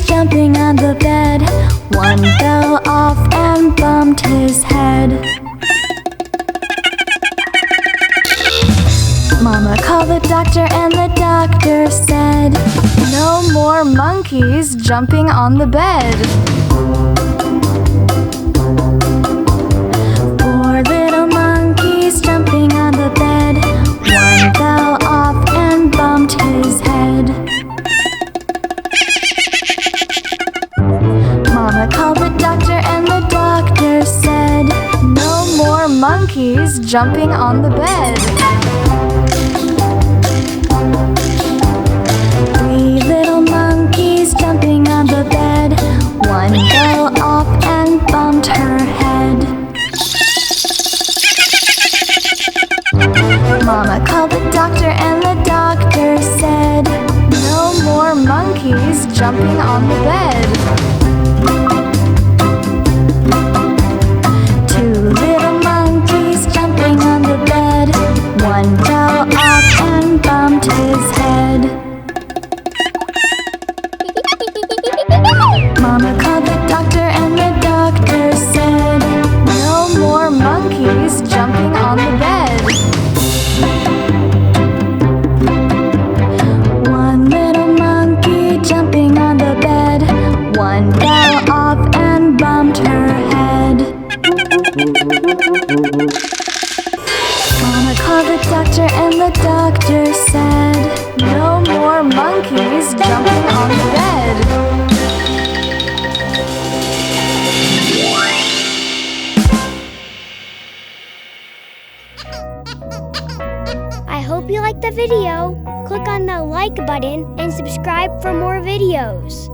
Jumping on the bed, one fell off and bumped his head. Mama called the doctor and the doctor said, "No more monkeys jumping on the bed." Four little monkeys jumping on the bed, one fell off and bumped his head. Mama called the doctor and the doctor said, "No more monkeys jumping on the bed." Three little monkeys jumping on the bed, one fell off and bumped her head. Mama called the doctor and the doctor said, "No more monkeys jumping on the bed." One fell off and bumped his head. Mama called the doctor and the doctor said, "No more monkeys jumping on the bed." One little monkey jumping on the bed, one fell off and bumped her head. Mama called the doctor and the doctor said, "No more monkeys jumping on the bed." I hope you liked the video. Click on the like button and subscribe for more videos.